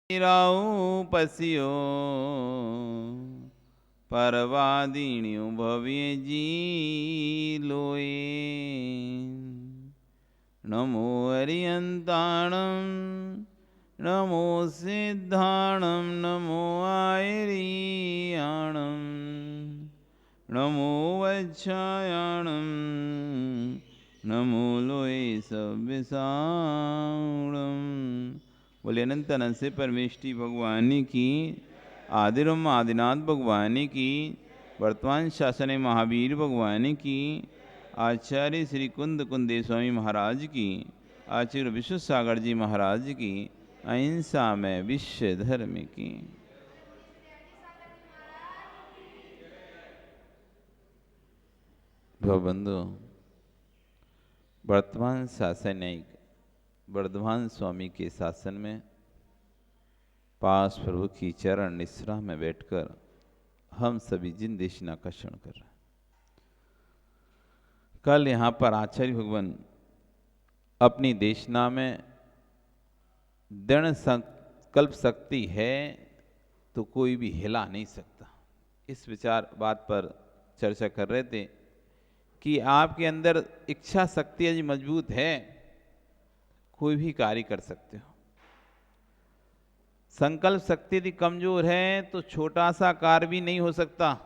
राऊ पसियो परवादिण्यु भव्य जी लोए। नमो हरियंताणम नमो सिद्धाणम नमो आयरियाणम नमो वच्छायाणम नमो लोए सव्यसाणम। बोले अनंत अनंत से परमेष्टि भगवान की, आदिरम आदिनाथ भगवान की, वर्तमान शासन महावीर भगवान की, आचार्य श्री कुंद कुंदे स्वामी महाराज की, आचार्य विश्व सागर जी महाराज की, अहिंसा में विश्व धर्म की। भवबंधु, वर्तमान शासनिक वर्धमान स्वामी के शासन में पास प्रभु की चरण निश्रा में बैठकर हम सभी जिन देशना का क्षण कर रहे हैं। कल यहाँ पर आचार्य भगवान अपनी देशना में दृढ़ संकल्प शक्ति है तो कोई भी हिला नहीं सकता, इस विचार बात पर चर्चा कर रहे थे कि आपके अंदर इच्छा शक्ति यदि मजबूत है कोई भी कार्य कर सकते हो। संकल्प शक्ति यदि कमजोर है तो छोटा सा कार्य भी नहीं हो सकता,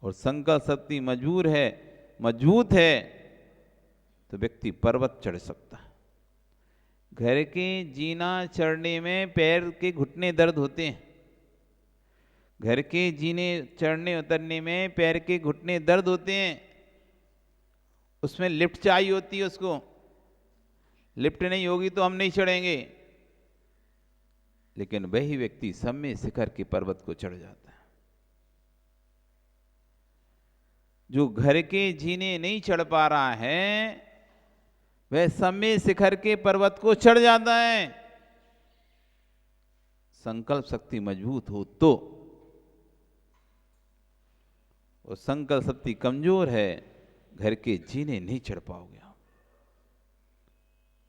और संकल्प शक्ति मजबूत है तो व्यक्ति पर्वत चढ़ सकता है। घर के जीना चढ़ने में पैर के घुटने दर्द होते हैं, घर के जीने चढ़ने उतरने में पैर के घुटने दर्द होते हैं, उसमें लिफ्ट चाहिए होती है, उसको लिफ्ट नहीं होगी तो हम नहीं चढ़ेंगे। लेकिन वही व्यक्ति सम्य शिखर के पर्वत को चढ़ जाता है। जो घर के जीने नहीं चढ़ पा रहा है वह सम्य शिखर के पर्वत को चढ़ जाता है। संकल्प शक्ति मजबूत हो तो, और संकल्प शक्ति कमजोर है घर के जीने नहीं चढ़ पाओगे, आप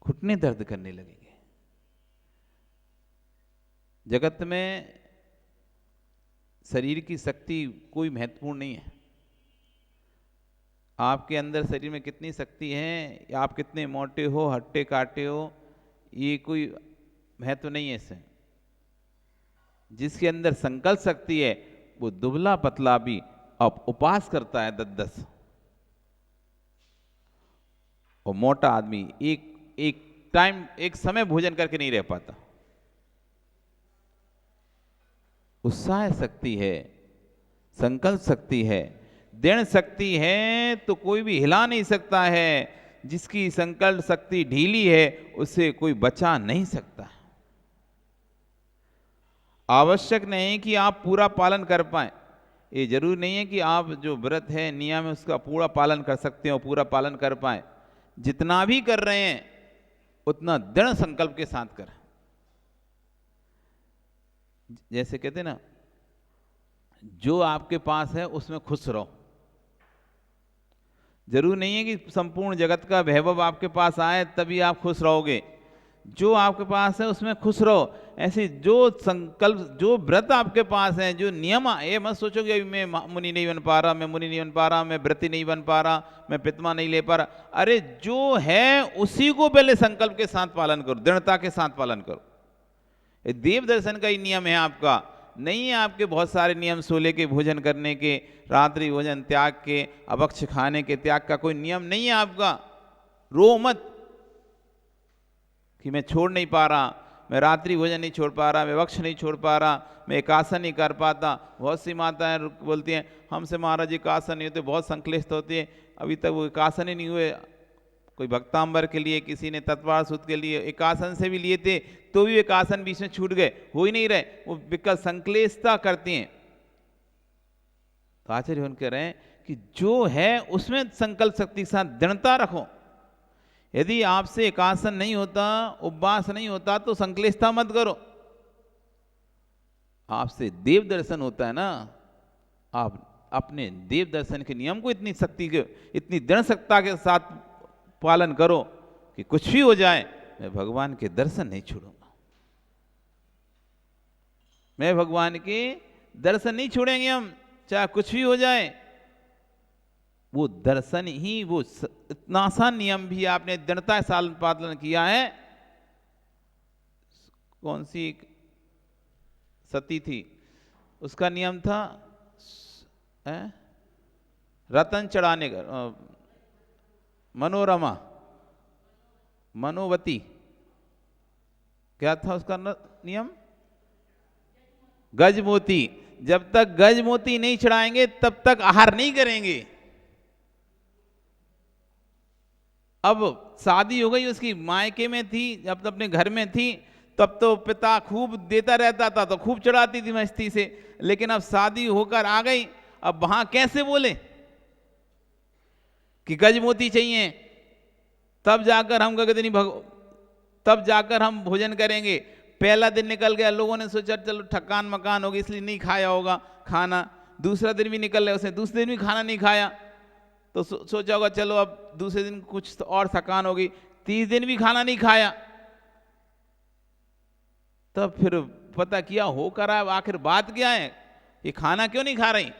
घुटने दर्द करने लगेंगे। जगत में शरीर की शक्ति कोई महत्वपूर्ण नहीं है। आपके अंदर शरीर में कितनी शक्ति है, आप कितने मोटे हो, हट्टे काटे हो, ये कोई महत्व नहीं है इससे। जिसके अंदर संकल्प शक्ति है वो दुबला पतला भी अब उपवास करता है 10-10, और मोटा आदमी एक समय भोजन करके नहीं रह पाता। उत्साह शक्ति है, संकल्प शक्ति है, दृढ़ शक्ति है तो कोई भी हिला नहीं सकता है। जिसकी संकल्प शक्ति ढीली है उसे कोई बचा नहीं सकता। आवश्यक नहीं कि आप पूरा पालन कर पाए, ये जरूर नहीं है कि आप जो व्रत है नियम है उसका पूरा पालन कर सकते हो, पूरा पालन कर पाए। जितना भी कर रहे हैं उतना दृढ़ संकल्प के साथ करें। जैसे कहते हैं ना, जो आपके पास है उसमें खुश रहो। जरूर नहीं है कि संपूर्ण जगत का वैभव आपके पास आए तभी आप खुश रहोगे। जो आपके पास है उसमें खुश रहो। ऐसे जो संकल्प, जो व्रत आपके पास है, जो नियम, ये मत सोचो कि अभी मैं मुनि नहीं बन पा रहा, मैं मुनि नहीं बन पा रहा, मैं व्रती नहीं बन पा रहा, मैं पितमा नहीं ले पा रहा। अरे जो है उसी को पहले संकल्प के साथ पालन करो, दृढ़ता के साथ पालन करो। ये देव दर्शन का ही नियम है आपका, नहीं है आपके बहुत सारे नियम। सोले के भोजन करने के, रात्रि भोजन त्याग के, अभक्ष खाने के त्याग का कोई नियम नहीं है आपका। रो मत कि मैं छोड़ नहीं पा रहा, मैं रात्रि भोजन नहीं छोड़ पा रहा, मैं वक्ष नहीं छोड़ पा रहा, मैं एकासन नहीं कर पाता। बहुत सी माताएं बोलती हैं हमसे महाराज एकासन नहीं होते, बहुत संक्लिष्ट होती है, अभी तक वो एकासन ही नहीं हुए। कोई भक्तांबर के लिए, किसी ने तत्वार सूत के लिए एकासन से भी लिए थे तो भी एकासन बीच में छूट गए, हो ही नहीं रहे, वो विकल्प संक्लेशता करती हैं। तो आचार्य उन कह रहे हैं कि जो है उसमें संकल्प शक्ति के साथ दृढ़ता रखो। यदि आपसे एकासन नहीं होता, उपवास नहीं होता तो संक्लेशता मत करो। आपसे देव दर्शन होता है ना, आप अपने देव दर्शन के नियम को इतनी शक्ति के, इतनी दृढ़ सत्ता के साथ पालन करो कि कुछ भी हो जाए मैं भगवान के दर्शन नहीं छोड़ूंगा। मैं भगवान के दर्शन नहीं छोड़ेंगे हम, चाहे कुछ भी हो जाए। वो दर्शन ही, वो इतना आसान नियम भी आपने दृढ़ता के साथ पालन किया है। कौन सी एक सती थी, उसका नियम था रतन चढ़ाने का, मनोरमा, मनोवती, क्या था उसका नियम? गजमोती। जब तक गजमोती नहीं चढ़ाएंगे तब तक आहार नहीं करेंगे। अब शादी हो गई, उसकी मायके में थी, जब अपने घर में थी तब तो पिता खूब देता रहता था, तो खूब चढ़ाती थी मस्ती से। लेकिन अब शादी होकर आ गई, अब वहां कैसे बोले कि गजमोती चाहिए, तब जाकर हम गगदनी तब जाकर हम भोजन करेंगे। पहला दिन निकल गया, लोगों ने सोचा चलो ठकान मकान होगी इसलिए नहीं खाया होगा खाना। दूसरा दिन भी निकल गया, उसने दूसरे दिन भी खाना नहीं खाया, तो सोचा होगा चलो अब दूसरे दिन कुछ और थकान होगी। 30 दिन भी खाना नहीं खाया। तब फिर पता किया हो कर आखिर बात क्या है, ये खाना क्यों नहीं खा रही।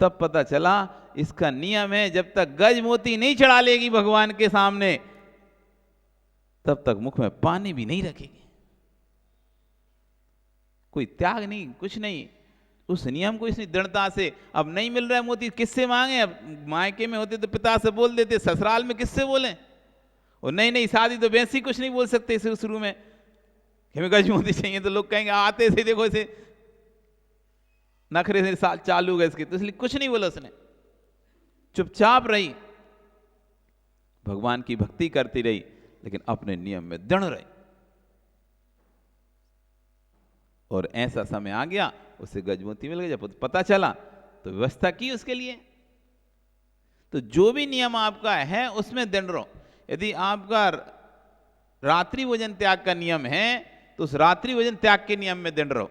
तब पता चला इसका नियम है, जब तक गज मोती नहीं चढ़ा लेगी भगवान के सामने तब तक मुख में पानी भी नहीं रखेगी। कोई त्याग नहीं, कुछ नहीं। उस नियम को इसने दृढ़ता से, अब नहीं मिल रहा है मोती, किससे मांगे? अब मायके में होते तो पिता से बोल देते, ससुराल में किससे बोले? और नहीं शादी तो वैसी कुछ नहीं बोल सकते शुरू में कि हमें गज मोती चाहिए, तो लोग कहेंगे आते से देखो इसे नखरे से साल चालू गए इसके, तो इसलिए कुछ नहीं बोला उसने, चुपचाप रही, भगवान की भक्ति करती रही, लेकिन अपने नियम में दृढ़ रही। और ऐसा समय आ गया उसे गजमोती मिल गई। जब पता चला तो व्यवस्था की उसके लिए। तो जो भी नियम आपका है उसमें दृढ़ रहो। यदि आपका रात्रि भोजन त्याग का नियम है तो उस रात्रि भोजन त्याग के नियम में दृढ़ रहो।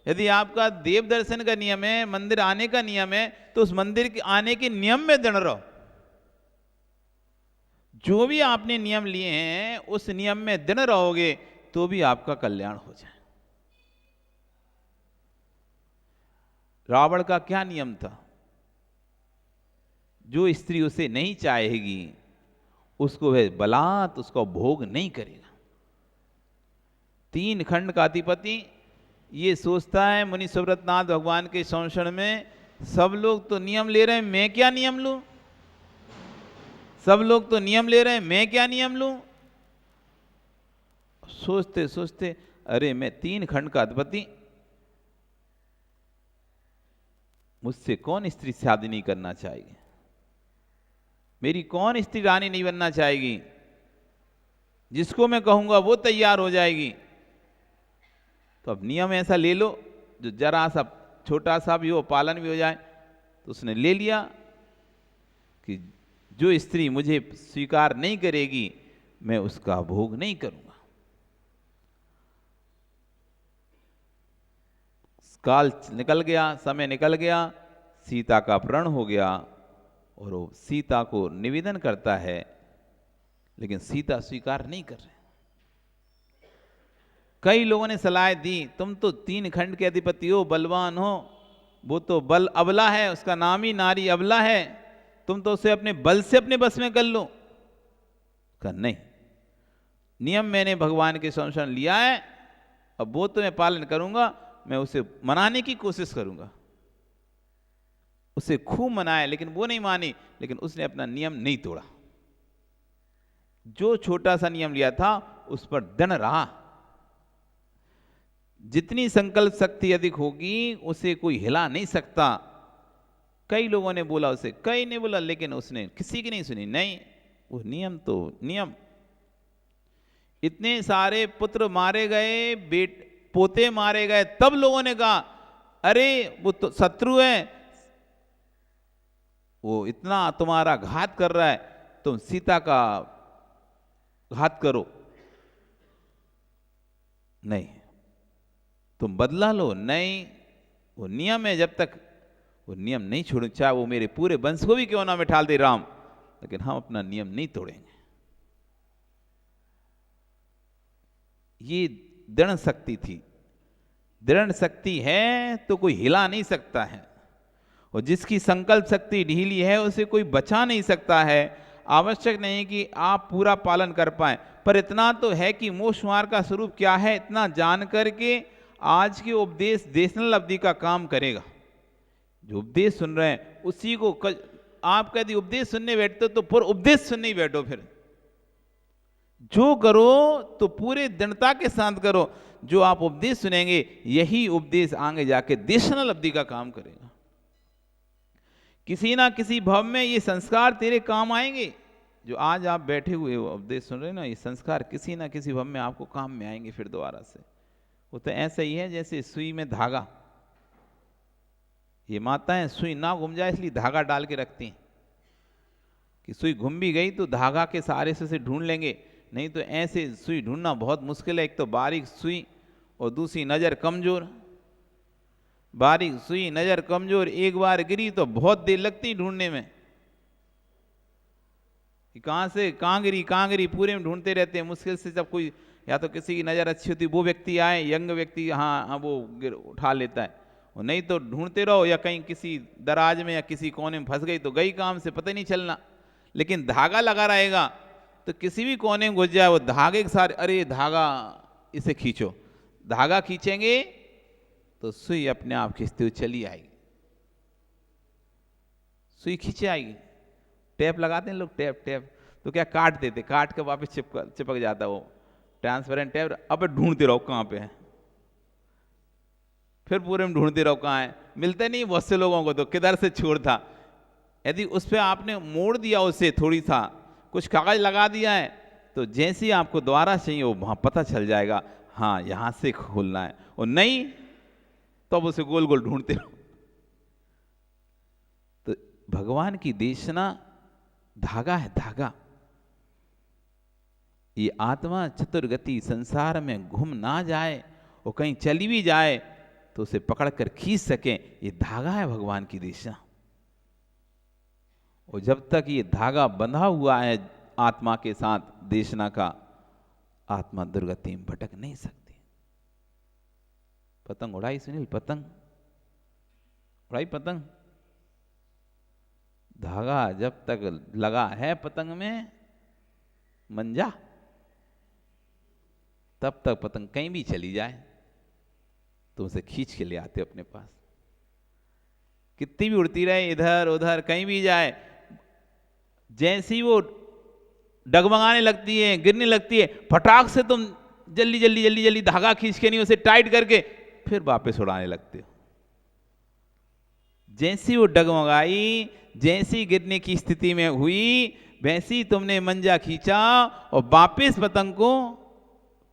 यदि आपका देव दर्शन का नियम है, मंदिर आने का नियम है, तो उस मंदिर के आने के नियम में दृढ़ रहो। जो भी आपने नियम लिए हैं उस नियम में दृढ़ रहोगे तो भी आपका कल्याण हो जाए। रावण का क्या नियम था? जो स्त्री उसे नहीं चाहेगी उसको वह बलात् उसका भोग नहीं करेगा। 3 खंड का अधिपति ये सोचता है मुनि सुव्रतनाथ भगवान के संरक्षण में सब लोग तो नियम ले रहे हैं, मैं क्या नियम लूं? सब लोग तो नियम ले रहे हैं, मैं क्या नियम लूं? सोचते सोचते अरे मैं 3 खंड का अधिपति, मुझसे कौन स्त्री शादी नहीं करना चाहेगी? मेरी कौन स्त्री रानी नहीं बनना चाहेगी? जिसको मैं कहूंगा वो तैयार हो जाएगी। तो अब नियम ऐसा ले लो जो जरा सा छोटा सा भी हो, पालन भी हो जाए। तो उसने ले लिया कि जो स्त्री मुझे स्वीकार नहीं करेगी मैं उसका भोग नहीं करूंगा। काल निकल गया, समय निकल गया, सीता का अपहरण हो गया और वो सीता को निवेदन करता है, लेकिन सीता स्वीकार नहीं कर रहे। कई लोगों ने सलाह दी तुम तो 3 खंड के अधिपति हो, बलवान हो, वो तो बल अबला है, उसका नाम ही नारी अबला है, तुम तो उसे अपने बल से अपने बस में कर लो। कहा नहीं, नियम मैंने भगवान के संरक्षण लिया है, अब वो तो मैं पालन करूंगा। मैं उसे मनाने की कोशिश करूंगा, उसे खूब मनाया, लेकिन वो नहीं मानी, लेकिन उसने अपना नियम नहीं तोड़ा। जो छोटा सा नियम लिया था उस पर दृढ़ रहा। जितनी संकल्प शक्ति अधिक होगी उसे कोई हिला नहीं सकता। कई लोगों ने बोला उसे, कई ने बोला, लेकिन उसने किसी की नहीं सुनी। नहीं, वो नियम तो नियम। इतने सारे पुत्र मारे गए, पोते मारे गए, तब लोगों ने कहा अरे वो तो शत्रु है, वो इतना तुम्हारा घात कर रहा है, तुम सीता का घात करो। नहीं, तुम बदला लो। नहीं, वो नियम है, जब तक वो नियम नहीं छोड़, चाहे वो मेरे पूरे वंश को भी क्यों ना मिटा दे राम, लेकिन हम अपना नियम नहीं तोड़ेंगे। ये दृढ़ शक्ति थी दृढ़ शक्ति है तो कोई हिला नहीं सकता है, और जिसकी संकल्प शक्ति ढीली है उसे कोई बचा नहीं सकता है। आवश्यक नहीं कि आप पूरा पालन कर पाए, पर इतना तो है कि मोक्ष मार्ग का स्वरूप क्या है इतना जान करके आज के उपदेश देशनल अवधि का काम करेगा। जो उपदेश सुन रहे हैं उसी को आप कभी उपदेश सुनने बैठते हो तो पूरा उपदेश सुनने ही बैठो, फिर जो करो तो पूरे दृढ़ता के साथ करो। जो आप उपदेश सुनेंगे यही उपदेश आगे जाके देशनल अवधि का काम करेगा। किसी ना किसी भव में ये संस्कार तेरे काम आएंगे। जो आज आप बैठे हुए हो उपदेश सुन रहे हो ना, ये संस्कार किसी ना किसी भव में आपको काम में आएंगे फिर दोबारा से। वो तो ऐसा ही है जैसे सुई में धागा, ये माताएं सुई ना घूम जाए इसलिए धागा डाल के रखती हैं कि सुई घूम भी गई तो धागा के सहारे से ढूंढ लेंगे, नहीं तो ऐसे सुई ढूंढना बहुत मुश्किल है। एक तो बारीक सुई और दूसरी नज़र कमज़ोर। बारीक सुई नज़र कमज़ोर, एक बार गिरी तो बहुत देर लगती ढूंढने में, कहाँ से कहाँ गिरी पूरे में ढूंढते रहते हैं मुश्किल से। जब कोई या तो किसी की नज़र अच्छी होती वो व्यक्ति आए, यंग व्यक्ति, हाँ वो उठा लेता है, और नहीं तो ढूंढते रहो या कहीं किसी दराज में या किसी कोने में फंस गई तो गई काम से, पता ही नहीं चलना। लेकिन धागा लगा रहेगा तो किसी भी कोने में घुस जाए वो धागे के साथ, अरे धागा, इसे खींचो। धागा खींचेंगे तो सुई अपने आप खींचते हुए चली आएगी, सुई खींचे आएगी। टेप लगाते हैं लोग, टेप तो क्या काट देते, काट के वापस चिपक जाता वो ट्रांसपेरेंट टेप। अब ढूंढते रहो कहाँ पे है, फिर पूरे में ढूंढते रहो कहाँ है, मिलते नहीं बहुत से लोगों को तो किधर से छोड़ था। यदि उस पर आपने मोड़ दिया उसे थोड़ी सा, कुछ कागज लगा दिया है, तो जैसे ही आपको दोबारा चाहिए वो वहाँ पता चल जाएगा, हाँ यहाँ से खोलना है, और नहीं तो अब उसे गोल गोल ढूंढते रहो। तो भगवान की देशना धागा है, धागा। ये आत्मा चतुर्गति संसार में घूम ना जाए और कहीं चली भी जाए तो उसे पकड़कर खींच सके, ये धागा है भगवान की देशना। और जब तक ये धागा बंधा हुआ है आत्मा के साथ देशना का, आत्मा दुर्गति में भटक नहीं सकती। पतंग उड़ाई सुनील, पतंग उड़ाई पतंग, धागा जब तक लगा है पतंग में मंजा, तब तक पतंग कहीं भी चली जाए तो उसे खींच के ले आते अपने पास। कितनी भी उड़ती रहे इधर उधर कहीं भी जाए, जैसी वो डगमगाने लगती है, गिरने लगती है, फटाक से तुम जल्दी जल्दी जल्दी जल्दी धागा खींच के नहीं उसे टाइट करके फिर वापस उड़ाने लगते हो। जैसी वो डगमगाई, जैसी गिरने की स्थिति में हुई, वैसी तुमने मंजा खींचा और वापस पतंग को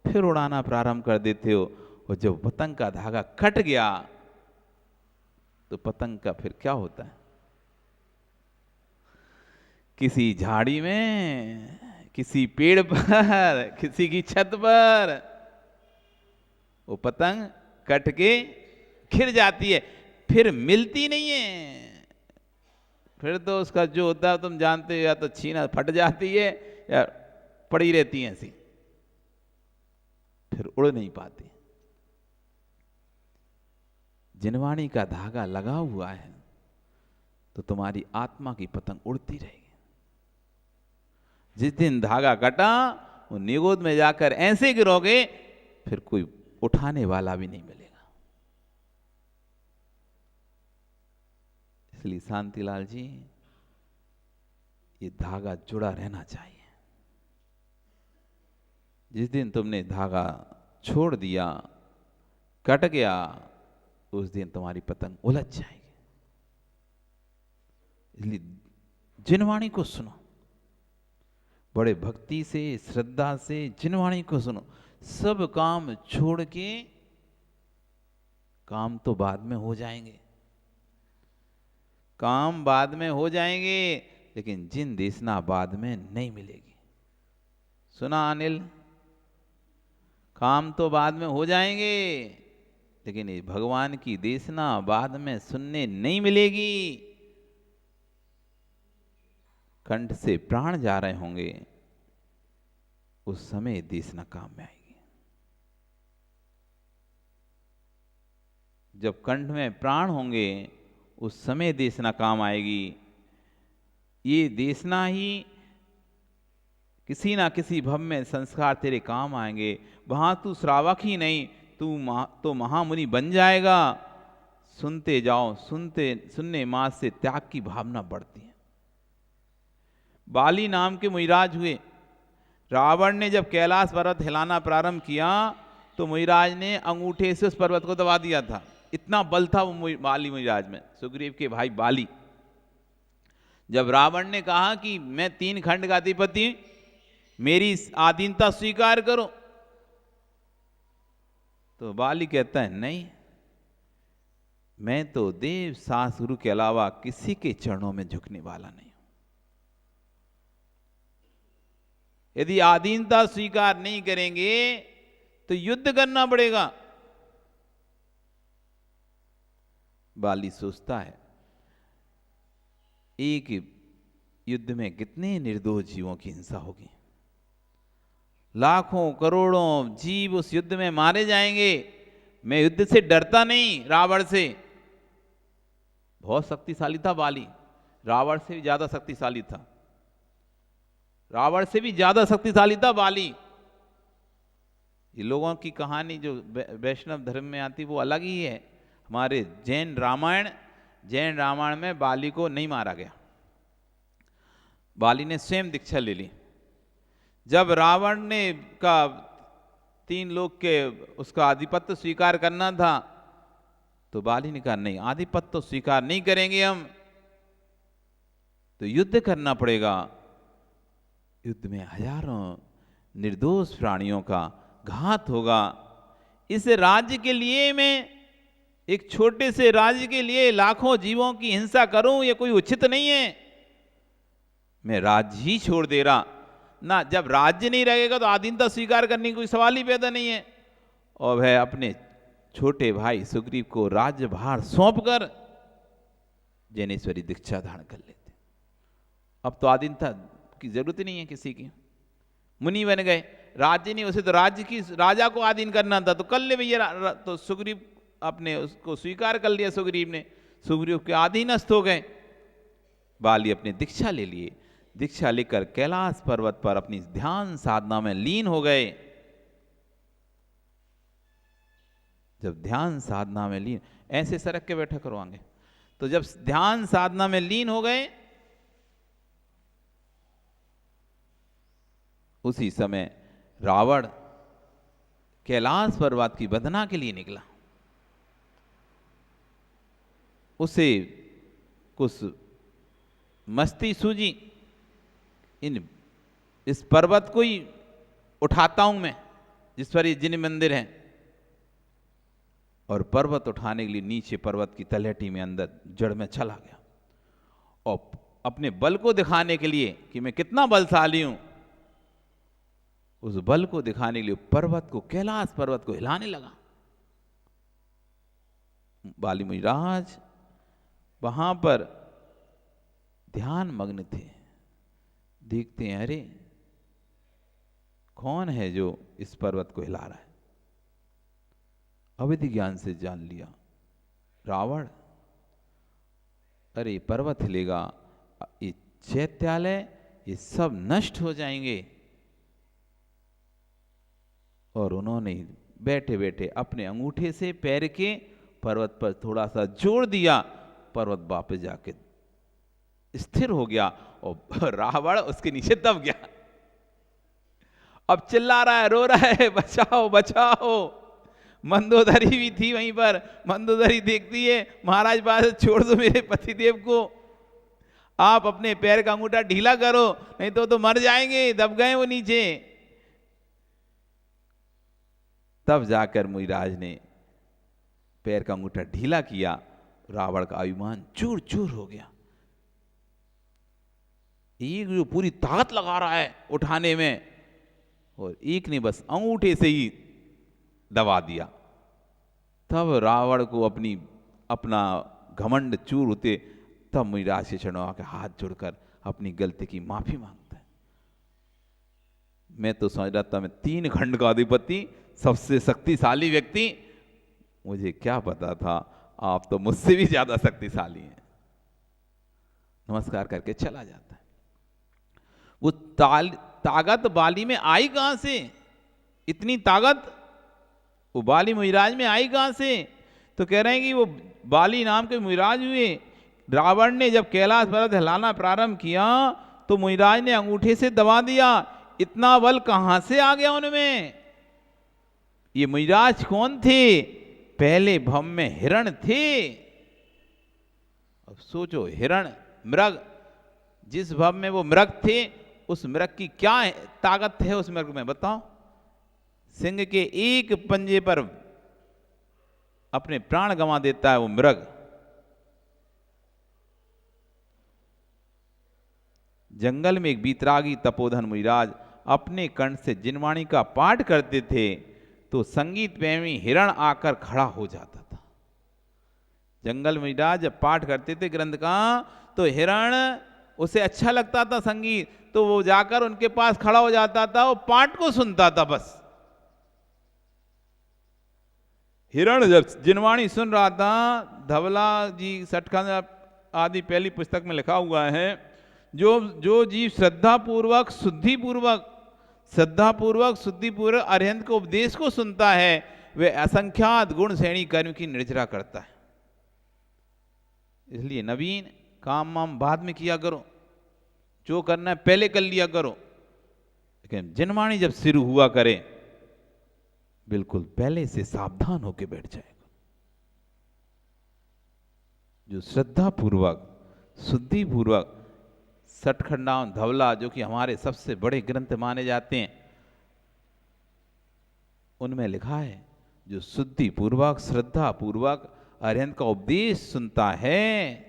फिर उड़ाना प्रारंभ कर देते हो। और जब पतंग का धागा कट गया तो पतंग का फिर क्या होता है, किसी झाड़ी में, किसी पेड़ पर, किसी की छत पर वो पतंग कट के गिर जाती है, फिर मिलती नहीं है। फिर तो उसका जो होता है तुम जानते हो, या तो छीना फट जाती है या पड़ी रहती है ऐसी, फिर उड़ नहीं पाती। जिनवाणी का धागा लगा हुआ है तो तुम्हारी आत्मा की पतंग उड़ती रहेगी। जिस दिन धागा कटा वो निगोद में जाकर ऐसे गिरोगे फिर कोई उठाने वाला भी नहीं मिलेगा। इसलिए शांतिलाल जी, ये धागा जुड़ा रहना चाहिए। जिस दिन तुमने धागा छोड़ दिया, कट गया, उस दिन तुम्हारी पतंग उलझ जाएगी। इसलिए जिनवाणी को सुनो, बड़े भक्ति से श्रद्धा से जिनवाणी को सुनो। सब काम छोड़ के, काम तो बाद में हो जाएंगे, काम बाद में हो जाएंगे, लेकिन जिन देशना बाद में नहीं मिलेगी। सुना अनिल, काम तो बाद में हो जाएंगे लेकिन ये भगवान की देशना बाद में सुनने नहीं मिलेगी। कंठ से प्राण जा रहे होंगे उस समय देशना काम में आएगी। जब कंठ में प्राण होंगे उस समय देशना काम आएगी। ये देशना ही किसी ना किसी भव में संस्कार तेरे काम आएंगे। वहां तू श्रावक ही नहीं, तो महामुनि बन जाएगा। सुनते जाओ, सुनने मास से त्याग की भावना बढ़ती है। बाली नाम के मुइराज हुए। रावण ने जब कैलाश पर्वत हिलाना प्रारंभ किया तो मुइराज ने अंगूठे से उस पर्वत को दबा दिया था। इतना बल था वो बाली मुइराज में, सुग्रीव के भाई बाली। जब रावण ने कहा कि मैं 3 खंड का अधिपति, मेरी आधीनता स्वीकार करो, तो बाली कहता है नहीं, मैं तो देव सास गुरु के अलावा किसी के चरणों में झुकने वाला नहीं हूं। यदि आधीनता स्वीकार नहीं करेंगे तो युद्ध करना पड़ेगा। बाली सोचता है एक युद्ध में कितने निर्दोष जीवों की हिंसा होगी, लाखों करोड़ों जीव उस युद्ध में मारे जाएंगे। मैं युद्ध से डरता नहीं, रावण से। बहुत शक्तिशाली था बाली, रावण से भी ज्यादा शक्तिशाली था। रावण से भी ज्यादा शक्तिशाली था बाली। ये लोगों की कहानी जो वैष्णव धर्म में आती वो अलग ही है। हमारे जैन रामायण में बाली को नहीं मारा गया, बाली ने स्वयं दीक्षा ले ली। जब रावण ने का 3 लोग के उसका आधिपत्य स्वीकार करना था तो बाली ने कहा नहीं, आधिपत्य तो स्वीकार नहीं करेंगे हम, तो युद्ध करना पड़ेगा। युद्ध में हजारों निर्दोष प्राणियों का घात होगा। इस राज्य के लिए मैं, एक छोटे से राज्य के लिए लाखों जीवों की हिंसा करूं, ये कोई उचित नहीं है। मैं राज्य ही छोड़ दे रहा ना। जब राज्य नहीं रहेगा तो आधीनता स्वीकार करने की कोई सवाल ही पैदा नहीं है। और वह अपने छोटे भाई सुग्रीव को राज्यभार सौंपकर जैनेश्वरी दीक्षा धारण कर लेते। अब तो आधीनता की जरूरत ही नहीं है किसी की, मुनि बन गए। राज्य नहीं, उसे तो राज्य की, राजा को अधीन करना था तो कर ले भैया। तो सुग्रीव अपने उसको स्वीकार कर लिया, सुग्रीव ने, सुग्रीव के अधीनस्थ हो गए। बाली अपने दीक्षा ले लिए। दीक्षा लेकर कैलाश पर्वत पर अपनी ध्यान साधना में लीन हो गए। जब ध्यान साधना में लीन, ऐसे सरक के बैठा करो आगे। तो जब ध्यान साधना में लीन हो गए, उसी समय रावण कैलाश पर्वत की वंदना के लिए निकला। उसे कुछ मस्ती सूझी, इस पर्वत को ही उठाता हूं मैं जिस पर ये जिन मंदिर हैं। और पर्वत उठाने के लिए नीचे पर्वत की तलहटी में अंदर जड़ में चला गया। और अपने बल को दिखाने के लिए कि मैं कितना बलशाली हूं, उस बल को दिखाने के लिए पर्वत को, कैलाश पर्वत को हिलाने लगा। बाली मुनिराज वहां पर ध्यान मग्न थे। देखते हैं अरे कौन है जो इस पर्वत को हिला रहा है। अवैध ज्ञान से जान लिया रावण, अरे पर्वत हिलेगा, ये चैत्यालय, ये सब नष्ट हो जाएंगे। और उन्होंने बैठे बैठे अपने अंगूठे से पैर के पर्वत पर थोड़ा सा जोर दिया, पर्वत वापस जाके स्थिर हो गया और रावण उसके नीचे दब गया। अब चिल्ला रहा है, रो रहा है, बचाओ बचाओ। मंदोदरी भी थी वहीं पर। मंदोदरी देखती है, महाराज बात छोड़ दो मेरे पतिदेव को, आप अपने पैर का अंगूठा ढीला करो, नहीं तो मर जाएंगे, दब गए वो नीचे। तब जाकर मुनिराज ने पैर का अंगूठा ढीला किया। रावण का अभिमान चूर चूर हो गया। एक जो पूरी ताकत लगा रहा है उठाने में, और एक ने बस अंगूठे से ही दबा दिया। तब रावण को अपना घमंड चूर होते, तब मुनिराज के चरणों आके हाथ जोड़कर अपनी गलती की माफी मांगता है। मैं तो समझ रहा था मैं 3 खंड का अधिपति, सबसे शक्तिशाली व्यक्ति, मुझे क्या पता था आप तो मुझसे भी ज्यादा शक्तिशाली हैं। नमस्कार करके चला जाता है। वो ताकत बाली में आई कहां से? इतनी ताकत वो बाली मुहिराज में आई कहां से? तो कह रहे हैं कि वो बाली नाम के मुहिराज हुए। रावण ने जब कैलाश पर्वत हिलाना प्रारंभ किया तो मुहिराज ने अंगूठे से दबा दिया। इतना बल कहां से आ गया उनमें? ये मुहिराज कौन थे? पहले भव में हिरण थे। अब सोचो, हिरण मृग, जिस भव में वो मृग थे, उस मृग की क्या ताकत है उस मृग में बताओ? सिंह के एक पंजे पर अपने प्राण गंवा देता है वो मृग। जंगल में एक बीतरागी तपोधन मुहिराज अपने कंठ से जिनवाणी का पाठ करते थे तो संगीत प्रेमी हिरण आकर खड़ा हो जाता था। जंगल मुहिराज जब पाठ करते थे ग्रंथ का तो हिरण, उसे अच्छा लगता था संगीत, तो वो जाकर उनके पास खड़ा हो जाता था, वो पाठ को सुनता था बस। हिरण जब जिनवाणी सुन रहा था, धवला जी सटखंड आदि पहली पुस्तक में लिखा हुआ है, जो जीव श्रद्धा पूर्वक शुद्धि पूर्वक अरिहंत के उपदेश को सुनता है, वह असंख्यात गुण श्रेणी कर्म की निर्जरा करता है। इसलिए नवीन काम वाम बाद में किया करो, जो करना है पहले कर लिया करो। लेकिन जिनवाणी जब शुरू हुआ करे, बिल्कुल पहले से सावधान होकर बैठ जाएगा। जो श्रद्धा पूर्वक शुद्धि पूर्वक सठखंडावन धवला, जो कि हमारे सबसे बड़े ग्रंथ माने जाते हैं, उनमें लिखा है जो शुद्धि पूर्वक श्रद्धा पूर्वक अरिहंत का उपदेश सुनता है,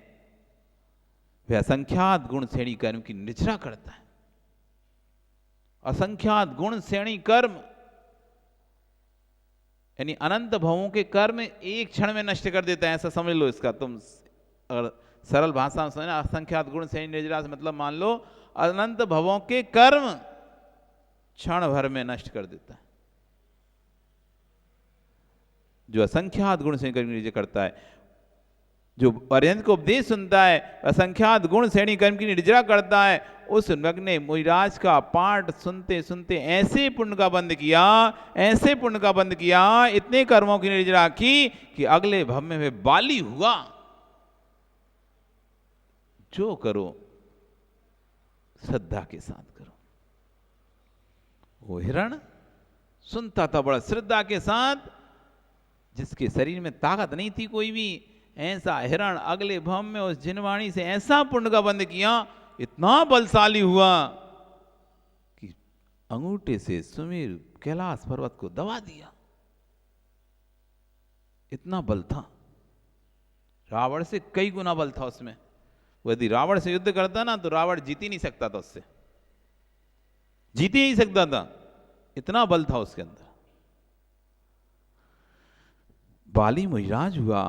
वह असंख्यात गुण श्रेणी कर्म की निर्जरा करता है। असंख्यात गुण श्रेणी कर्म यानी अनंत भवों के कर्म एक क्षण में नष्ट कर देता है, ऐसा समझ लो इसका। तुम अगर सरल भाषा में समझना, असंख्यात गुण श्रेणी निर्जरा से मतलब मान लो अनंत भवों के कर्म क्षण भर में नष्ट कर देता है। जो असंख्यात गुण श्रेणी कर्म निर्जरा करता है, जो अरिहंत को उपदेश सुनता है, असंख्यात गुण श्रेणी कर्म की निर्जरा करता है, उस मृग ने मुहिराज का पाठ सुनते सुनते ऐसे पुण्य का बंद किया, इतने कर्मों की निर्जरा की कि अगले भव में वे बाली हुआ। जो करो श्रद्धा के साथ करो। वो हिरण सुनता था बड़ा श्रद्धा के साथ, जिसके शरीर में ताकत नहीं थी कोई भी, ऐसा हिरण अगले भव में उस जिनवाणी से ऐसा पुण्य का बंद किया, इतना बलशाली हुआ कि अंगूठे से सुमेरु कैलाश पर्वत को दबा दिया। इतना बल था, रावण से कई गुना बल था उसमें। यदि रावण से युद्ध करता ना तो रावण जीत ही नहीं सकता था, उससे जीत ही नहीं सकता था, इतना बल था उसके अंदर। बाली मुहिराज हुआ।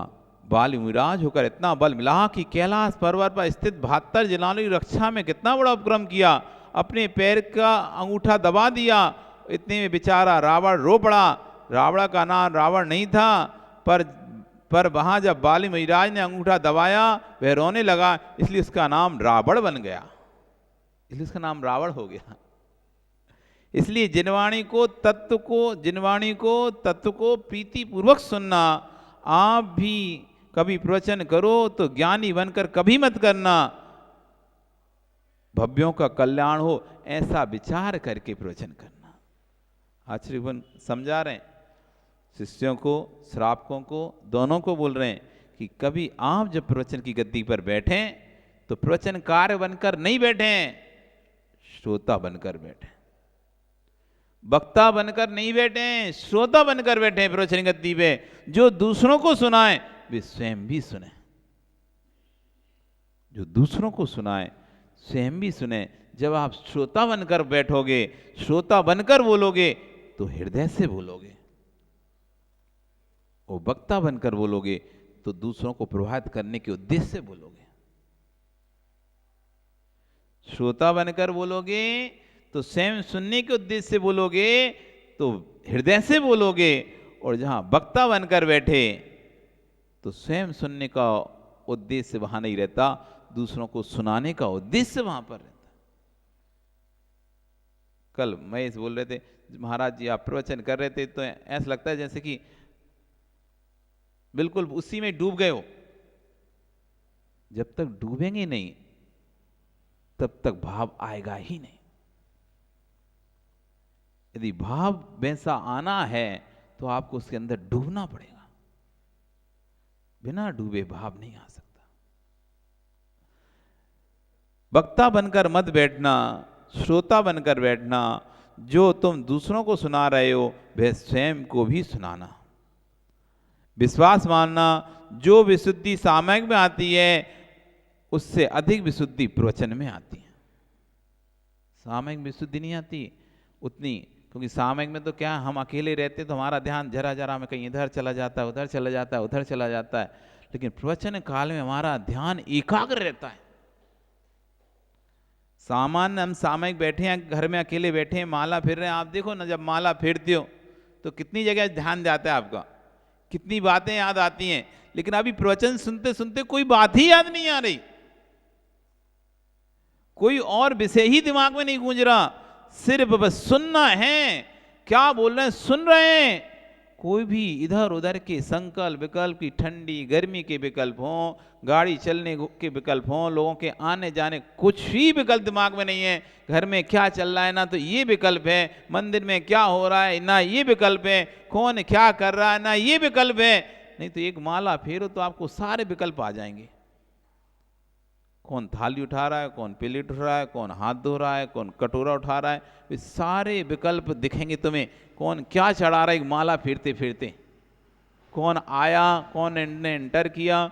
बाली मुहिराज होकर इतना बल मिला कि कैलाश पर्वत पर स्थित 72 जिलों की रक्षा में कितना बड़ा उपक्रम किया, अपने पैर का अंगूठा दबा दिया। इतने में बेचारा रावण रो पड़ा। रावण का नाम रावण नहीं था, पर वहां जब बाली मुहिराज ने अंगूठा दबाया वह रोने लगा, इसलिए उसका नाम रावण बन गया, इसलिए उसका नाम रावण हो गया। इसलिए जिनवाणी को तत्व को प्रीति पूर्वक सुनना। आप भी कभी प्रवचन करो तो ज्ञानी बनकर कभी मत करना, भव्यों का कल्याण हो ऐसा विचार करके प्रवचन करना। आचार्य समझा रहे हैं शिष्यों को, श्रावकों को, दोनों को बोल रहे हैं कि कभी आप जब प्रवचन की गद्दी पर बैठें तो प्रवचनकार बनकर नहीं बैठें, श्रोता बनकर बैठें। वक्ता बनकर नहीं बैठें, श्रोता बनकर बैठे प्रवचन गद्दी पे। जो दूसरों को सुनाए वे स्वयं भी सुने, जो दूसरों को सुनाए स्वयं भी सुने। जब आप श्रोता बनकर बैठोगे, श्रोता बनकर बोलोगे तो हृदय से बोलोगे, और वक्ता बनकर बोलोगे तो दूसरों को प्रभावित करने के उद्देश्य से बोलोगे। श्रोता बनकर बोलोगे तो स्वयं सुनने के उद्देश्य से बोलोगे, तो हृदय से बोलोगे। और जहां वक्ता बनकर बैठे तो स्वयं सुनने का उद्देश्य वहां नहीं रहता, दूसरों को सुनाने का उद्देश्य वहां पर रहता। कल महेश बोल रहे थे, महाराज जी आप प्रवचन कर रहे थे तो ऐसा लगता है जैसे कि बिल्कुल उसी में डूब गए हो। जब तक डूबेंगे नहीं तब तक भाव आएगा ही नहीं। यदि भाव वैसा आना है तो आपको उसके अंदर डूबना पड़ेगा, बिना डूबे भाव नहीं आ सकता। वक्ता बनकर मत बैठना, श्रोता बनकर बैठना। जो तुम दूसरों को सुना रहे हो वह स्वयं को भी सुनाना। विश्वास मानना, जो विशुद्धि सामयिक में आती है उससे अधिक विशुद्धि प्रवचन में आती है। सामयिक विशुद्धि नहीं आती उतनी, क्योंकि सामयिक में तो क्या हम अकेले रहते तो हमारा ध्यान जरा जरा में कहीं इधर चला जाता है, उधर चला जाता है, उधर चला जाता है। लेकिन प्रवचन काल में हमारा ध्यान एकाग्र रहता है। सामान्य हम सामयिक बैठे हैं, घर में अकेले बैठे हैं, माला फिर रहे हैं। आप देखो ना, जब माला फेरते हो तो कितनी जगह ध्यान जाता है आपका, कितनी बातें याद आती हैं। लेकिन अभी प्रवचन सुनते सुनते कोई बात ही याद नहीं आ रही, कोई और विषय ही दिमाग में नहीं गूंज रहा, सिर्फ बस सुनना है। क्या बोल रहे हैं, सुन रहे हैं। कोई भी इधर उधर के संकल्प विकल्प की, ठंडी गर्मी के विकल्प हों, गाड़ी चलने के विकल्प हों, लोगों के आने जाने, कुछ ही विकल्प दिमाग में नहीं है। घर में क्या चल रहा है ना तो ये विकल्प है, मंदिर में क्या हो रहा है ना ये विकल्प है, कौन क्या कर रहा है ना ये विकल्प है। नहीं तो एक माला फेरो तो आपको सारे विकल्प आ जाएंगे। कौन थाली उठा रहा है, कौन प्लेट उठा रहा है, कौन हाथ धो रहा है, कौन कटोरा उठा रहा है, ये सारे विकल्प दिखेंगे तुम्हें। कौन क्या चढ़ा रहा है एक माला फेरते फेरते, कौन आया, कौन ने एंटर किया,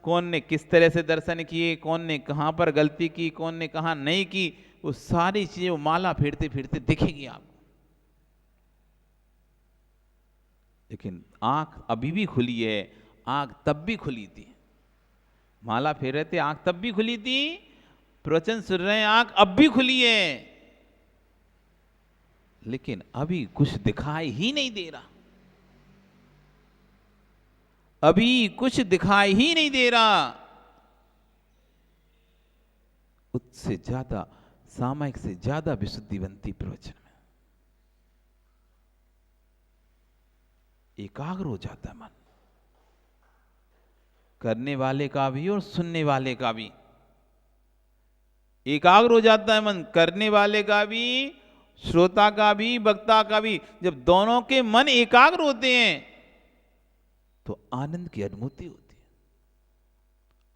कौन ने किस तरह से दर्शन किए, कौन ने कहाँ पर गलती की, कौन ने कहाँ नहीं की, वो सारी चीजें वो माला फेरते फेरते दिखेगी आपको। लेकिन आंख अभी भी खुली है, आंख तब भी खुली थी। माला फेर रहे थे आंख तब भी खुली थी, प्रवचन सुन रहे हैं आंख अब भी खुली है, लेकिन अभी कुछ दिखाई ही नहीं दे रहा, अभी कुछ दिखाई ही नहीं दे रहा। उससे ज्यादा सामयिक से ज्यादा विशुद्धि बनती प्रवचन में, एकाग्र हो जाता है मन, करने वाले का भी और सुनने वाले का भी एकाग्र हो जाता है मन, करने वाले का भी, श्रोता का भी, वक्ता का भी। जब दोनों के मन एकाग्र होते हैं तो आनंद की अनुभूति होती है।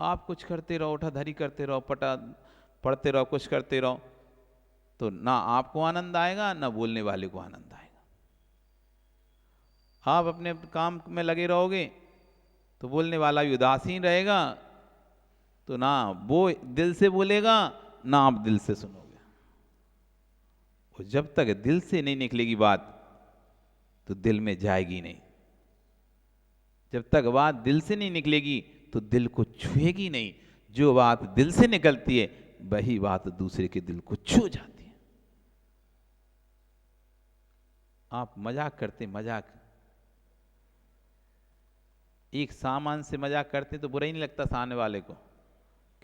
आप कुछ करते रहो, उठाधरी करते रहो, पढ़ते रहो, कुछ करते रहो, तो ना आपको आनंद आएगा ना बोलने वाले को आनंद आएगा। आप अपने काम में लगे रहोगे तो बोलने वाला भी उदासीन रहेगा, तो ना वो दिल से बोलेगा ना आप दिल से सुनोगे। और जब तक दिल से नहीं निकलेगी बात तो दिल में जाएगी नहीं, जब तक बात दिल से नहीं निकलेगी तो दिल को छुएगी नहीं। जो बात दिल से निकलती है वही बात दूसरे के दिल को छू जाती है। आप मजाक करते, मजाक एक सामान से मजाक करते तो बुरा ही नहीं लगता सामने वाले को,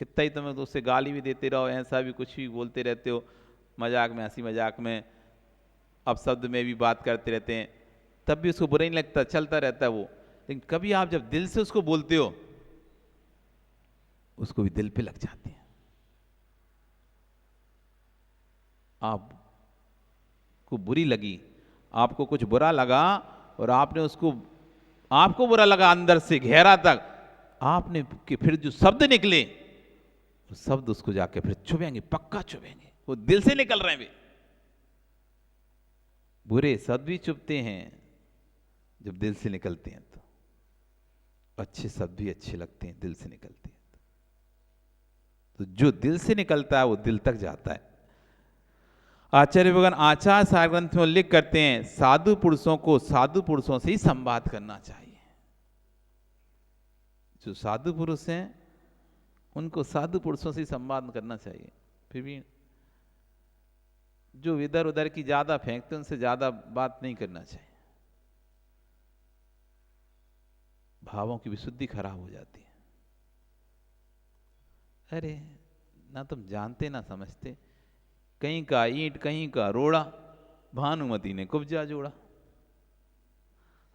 कितना ही तुम्हें तो उससे गाली भी देते रहो, ऐसा भी कुछ भी बोलते रहते हो मजाक में, हंसी मजाक में, अब शब्द में भी बात करते रहते हैं, तब भी उसको बुरा ही नहीं लगता, चलता रहता है वो। लेकिन कभी आप जब दिल से उसको बोलते हो उसको भी दिल पे लग जाती है। आपको बुरी लगी, आपको कुछ बुरा लगा और आपने उसको, आपको बुरा लगा अंदर से गहरा तक, आपने कि फिर जो शब्द निकले वो शब्द उसको जाके फिर चुभेंगे, पक्का चुभेंगे, वो दिल से निकल रहे हैं वे। बुरे शब्द भी चुभते हैं जब दिल से निकलते हैं, तो अच्छे शब्द भी अच्छे लगते हैं दिल से निकलते हैं। तो जो दिल से निकलता है वो दिल तक जाता है। आचार्य भगवान आचार सार ग्रंथ में उल्लेख करते हैं, साधु पुरुषों को साधु पुरुषों से ही संवाद करना चाहिए। जो साधु पुरुष हैं उनको साधु पुरुषों से ही संवाद करना चाहिए। फिर भी जो इधर उधर की ज्यादा फेंकते उनसे ज्यादा बात नहीं करना चाहिए। भावों की विशुद्धि खराब हो जाती है। अरे ना तुम जानते ना समझते, कहीं का ईंट कहीं का रोड़ा, भानुमति ने कुब्जा जोड़ा।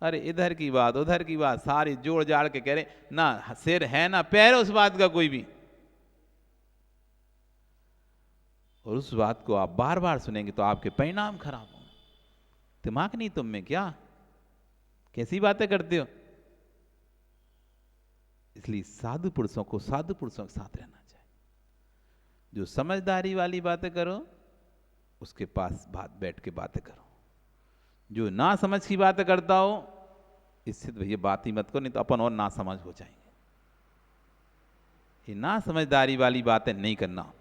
अरे इधर की बात उधर की बात सारी जोड़ जाड़ के कह रहे, ना सिर है ना पैर उस बात का कोई भी। और उस बात को आप बार बार सुनेंगे तो आपके परिणाम खराब होंगे। दिमाग नहीं तुम में क्या, कैसी बातें करते हो। इसलिए साधु पुरुषों को साधु पुरुषों के साथ रहना चाहिए। जो समझदारी वाली बातें करो उसके पास बात बैठ के बातें करो। जो ना समझ की बातें करता हो इससे तो भैया बात ही मत करो, नहीं तो अपन और ना समझ हो जाएंगे। ये ना समझदारी वाली बातें नहीं करना।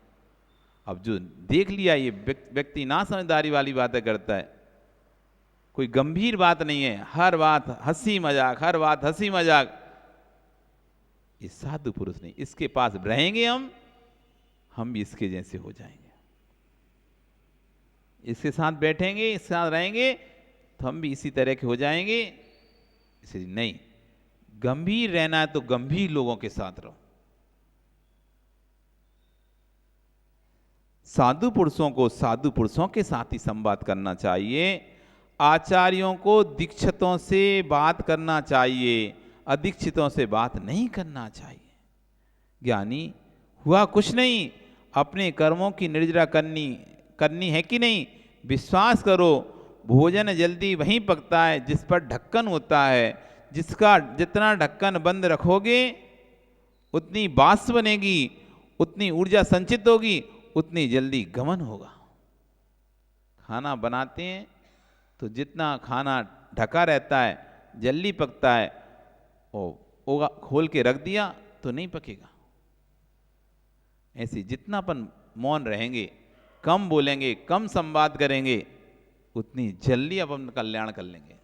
अब जो देख लिया ये व्यक्ति ना समझदारी वाली बातें करता है, कोई गंभीर बात नहीं है, हर बात हंसी मजाक, हर बात हंसी मजाक, ये साधु पुरुष नहीं। इसके पास रहेंगे हम भी इसके जैसे हो जाएंगे। इसके साथ बैठेंगे, इसके साथ रहेंगे तो हम भी इसी तरह के हो जाएंगे। इसलिए नहीं, गंभीर रहना है तो गंभीर लोगों के साथ रहो। साधु पुरुषों को साधु पुरुषों के साथ ही संवाद करना चाहिए। आचार्यों को दीक्षितों से बात करना चाहिए, अदीक्षितों से बात नहीं करना चाहिए। ज्ञानी हुआ कुछ नहीं, अपने कर्मों की निर्जरा करनी है कि नहीं। विश्वास करो, भोजन जल्दी वहीं पकता है जिस पर ढक्कन होता है। जिसका जितना ढक्कन बंद रखोगे उतनी बाष्प बनेगी, उतनी ऊर्जा संचित होगी, उतनी जल्दी गमन होगा। खाना बनाते हैं तो जितना खाना ढका रहता है जल्दी पकता है, और खोल के रख दिया तो नहीं पकेगा। ऐसे जितना अपन मौन रहेंगे, कम बोलेंगे, कम संवाद करेंगे, उतनी जल्दी अपन कल्याण कर लेंगे।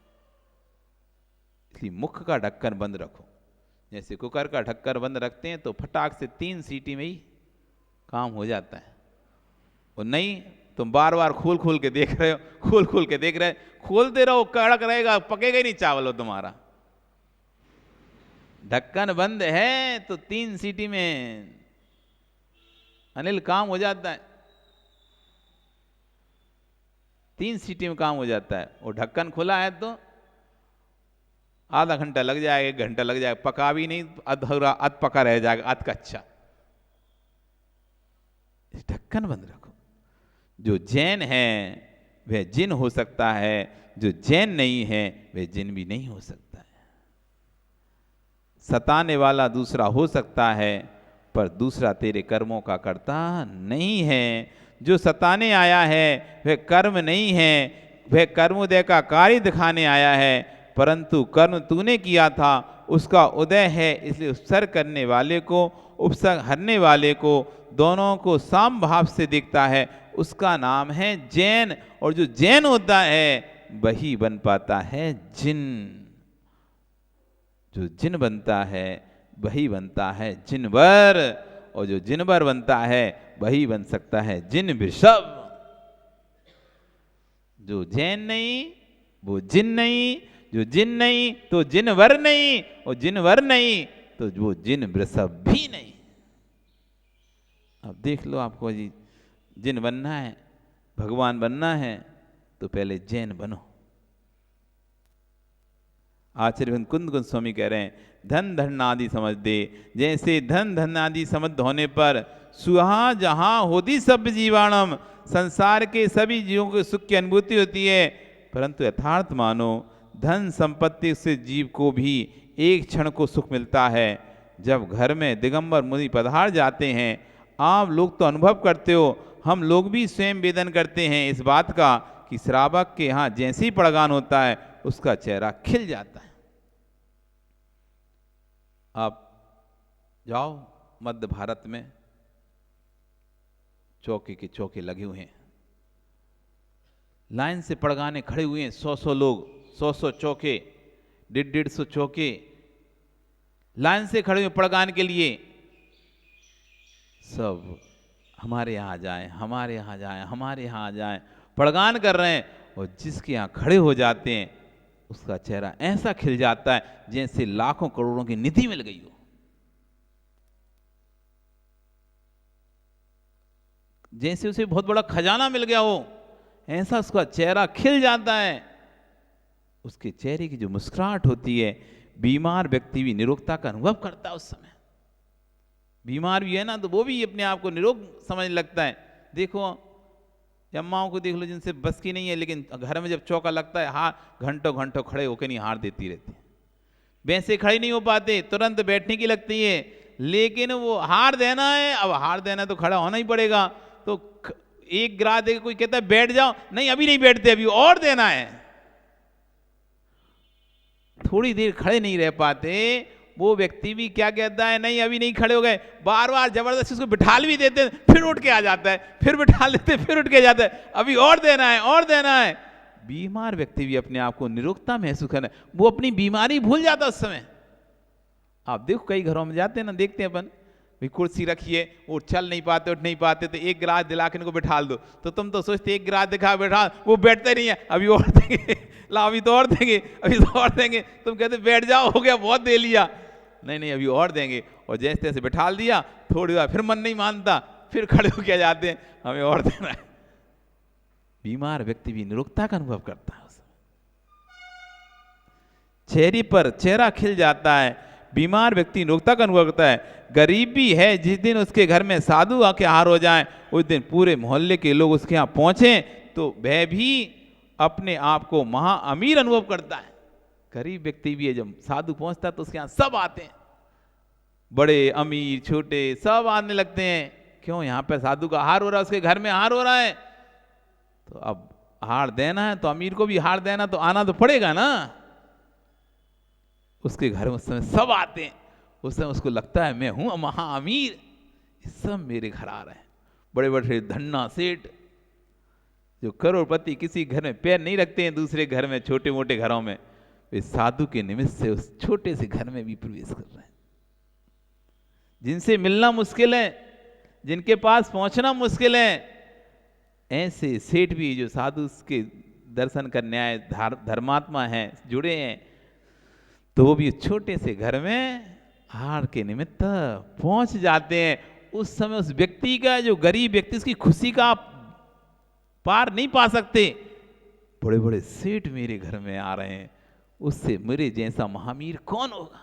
इसलिए मुख का ढक्कन बंद रखो। जैसे कुकर का ढक्कन बंद रखते हैं तो फटाक से 3 सीटी में ही काम हो जाता है। और नहीं, तुम बार बार खोल खोल के देख रहे हो, खोल खोल के देख रहे, खोलते रहो, कड़क रहेगा, पकेगा ही नहीं चावल हो तुम्हारा। ढक्कन बंद है तो 3 सीटी में अनिल काम हो जाता है। 3 सीटी में काम हो जाता है। और ढक्कन खुला है तो आधा घंटा लग जाएगा, 1 घंटा लग जाएगा, पका भी नहीं, अधूरा अध पका रह जाएगा, अध कच्चा। ढक्कन बंद रखो। जो जैन है वह जिन हो सकता है, जो जैन नहीं है वह जिन भी नहीं हो सकता है। सताने वाला दूसरा हो सकता है पर दूसरा तेरे कर्मों का कर्ता नहीं है। जो सताने आया है वह कर्म नहीं है, वह कर्मोदय का कार्य दिखाने आया है, परंतु कर्म तूने किया था उसका उदय है। इसलिए उपसर्ग करने वाले को, उपसर्ग हरने वाले को, दोनों को साम भाव से दिखता है, उसका नाम है जैन। और जो जैन होता है वही बन पाता है जिन। जो जिन बनता है वही बनता है जिनवर, और जो जिनवर बनता है वही बन सकता है जिन वृषभ। जो जैन नहीं वो जिन नहीं, जो जिन नहीं तो जिनवर नहीं, और जिनवर नहीं तो वो जिन वृषभ भी नहीं। अब देख लो, आपको जी जिन बनना है, भगवान बनना है तो पहले जैन बनो। आचार्य कुंद स्वामी कह रहे हैं, धन धन आदि समझ दे। जैसे धन धन आदि समझ होने पर सुहा जहां होती सब जीवाणम, संसार के सभी जीवों को सुख की अनुभूति होती है। परंतु यथार्थ मानो, धन संपत्ति से जीव को भी एक क्षण को सुख मिलता है। जब घर में दिगंबर मुनि पधार जाते हैं, आप लोग तो अनुभव करते हो, हम लोग भी स्वयं वेदन करते हैं इस बात का कि श्रावक के यहाँ जैसे ही पड़गान होता है उसका चेहरा खिल जाता है। आप जाओ मध्य भारत में, चौके के चौके लगे हुए हैं, लाइन से पड़गाने खड़े हुए हैं, 100 लोग, 100 चौके, 150 चौके लाइन से खड़े हुए पड़गान के लिए। सब हमारे यहाँ जाएं, हमारे यहाँ जाएं, हमारे यहाँ जाएं, पड़गान कर रहे हैं। और जिसके यहाँ खड़े हो जाते हैं उसका चेहरा ऐसा खिल जाता है जैसे लाखों करोड़ों की निधि मिल गई हो। जैसे उसे बहुत बड़ा खजाना मिल गया हो, ऐसा उसका चेहरा खिल जाता है। उसके चेहरे की जो मुस्कुराहट होती है, बीमार व्यक्ति भी निरोगता का अनुभव करता है उस समय। बीमार भी है ना तो वो भी अपने आप को निरोग समझने लगता है। देखो अम्माओं को देख लो जिनसे बस की नहीं है, लेकिन घर में जब चौका लगता है हार घंटों घंटों खड़े होकर नहीं हार देती रहती है। वैसे खड़े नहीं हो पाते, तुरंत बैठने की लगती है, लेकिन वो हार देना है, अब हार देना है तो खड़ा होना ही पड़ेगा। तो एक गिरा दे, कोई कहता है बैठ जाओ, नहीं अभी नहीं बैठते, अभी और देना है। थोड़ी देर खड़े नहीं रह पाते, वो व्यक्ति भी क्या कहता है, नहीं अभी नहीं खड़े हो गए, बार बार जबरदस्ती उसको बिठाल भी देते हैं, फिर उठ के आ जाता है, फिर बिठा लेते, फिर उठ के जाता है, अभी और देना है और देना है। बीमार व्यक्ति भी अपने आप को निरोगता महसूस करना, वो अपनी बीमारी भूल जाता उस समय। आप देखो कई घरों में जाते हैं ना, देखते हैं अपन, भाई कुर्सी रखिए, वो चल नहीं पाते उठ नहीं पाते, तो एक गिलास दिला के इनको बिठाल दो, तो तुम तो सोचते एक गिलास दिखा बैठा, वो बैठते नहीं है, अभी और देंगे, ला अभी तो और देंगे, अभी तो और देंगे, तुम कहते बैठ जाओ हो गया बहुत दे लिया, नहीं नहीं अभी और देंगे, और जैसे तैसे बिठाल दिया, थोड़ी देर फिर मन नहीं मानता, फिर खड़े हो के जाते हैं, हमें और देना है। बीमार व्यक्ति भी निरोगता का अनुभव करता है, चेहरे पर चेहरा खिल जाता है, बीमार व्यक्ति निरोगता का अनुभव करता है। गरीब भी है, जिस दिन उसके घर में साधु आके हार हो जाए, उस दिन पूरे मोहल्ले के लोग उसके यहाँ पहुंचे तो वह भी अपने आप को महा अमीर अनुभव करता है। गरीब व्यक्ति भी है, जब साधु पहुंचता है तो उसके यहाँ सब आते हैं, बड़े अमीर छोटे सब आने लगते हैं। क्यों? यहाँ पे साधु का हार हो रहा है, उसके घर में हार हो रहा है, तो अब हार देना है तो अमीर को भी हार देना, तो आना तो पड़ेगा ना। उसके घर में उस समय सब आते हैं, उस समय उसको लगता है मैं हूं महा अमीर, सब मेरे घर आ रहे हैं, बड़े बड़े धन्ना सेठ जो करोड़पति किसी घर में पैर नहीं रखते हैं, दूसरे घर में छोटे मोटे घरों में, वे साधु के निमित्त से उस छोटे से घर में भी प्रवेश कर रहे हैं। जिनसे मिलना मुश्किल है, जिनके पास पहुंचना मुश्किल है, ऐसे सेठ भी जो साधु के दर्शन करने आए, धर्मात्मा हैं, जुड़े हैं, तो वो भी छोटे से घर में हार के निमित्त पहुंच जाते हैं। उस समय उस व्यक्ति का, जो गरीब व्यक्ति, उसकी खुशी का पार नहीं पा सकते। बड़े बड़े सेठ मेरे घर में आ रहे हैं, उससे मेरे जैसा महामीर कौन होगा।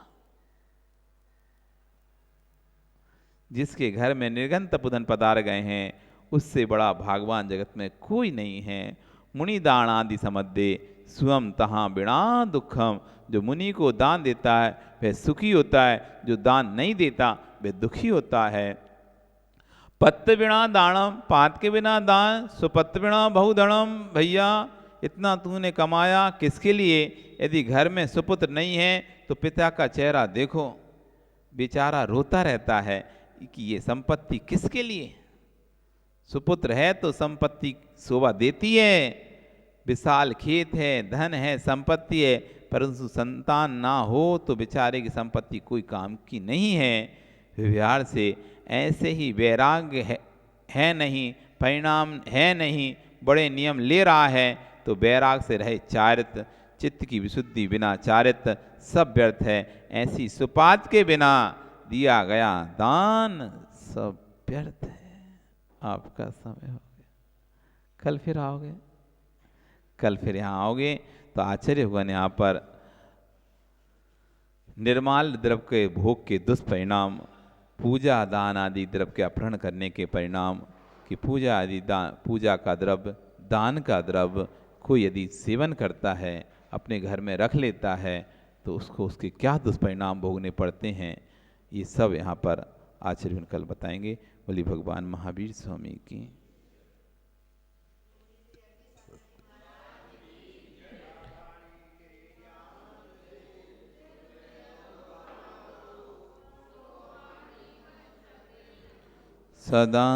जिसके घर में निर्गंत पुदन पधार गए हैं, उससे बड़ा भागवान जगत में कोई नहीं है। मुनि दान आदि समद्धे स्वम तहाँ बिना दुखम। जो मुनि को दान देता है वह सुखी होता है, जो दान नहीं देता वह दुखी होता है। पत्त बिना दानम, पात के बिना दान, सुपत्त बिना बहुधनम। भैया इतना तूने कमाया किसके लिए? यदि घर में सुपुत्र नहीं है तो पिता का चेहरा देखो, बेचारा रोता रहता है कि ये संपत्ति किसके लिए। सुपुत्र है तो संपत्ति शोभा देती है, विशाल खेत है, धन है, संपत्ति है, परंतु संतान ना हो तो बेचारे की संपत्ति कोई काम की नहीं है। व्यवहार से ऐसे ही वैराग्य है नहीं, परिणाम है नहीं, बड़े नियम ले रहा है तो वैराग से रहे चारित्र। चित्त की विशुद्धि बिना चारित्र सब व्यर्थ है। ऐसी सुपात के बिना दिया गया दान सब व्यर्थ है। आपका समय हो गया, कल फिर आओगे, कल फिर यहाँ आओगे तो आश्चर्य होगा। यहाँ पर निर्माल द्रव्य के भोग के दुष्परिणाम, पूजा दान आदि द्रव्य के अपहरण करने के परिणाम, कि पूजा आदि पूजा का द्रव्य, दान का द्रव्य कोई यदि सेवन करता है, अपने घर में रख लेता है, तो उसको उसके क्या दुष्परिणाम भोगने पड़ते हैं, ये सब यहाँ पर आचार्य कल बताएंगे। बोली भगवान महावीर स्वामी की। सदा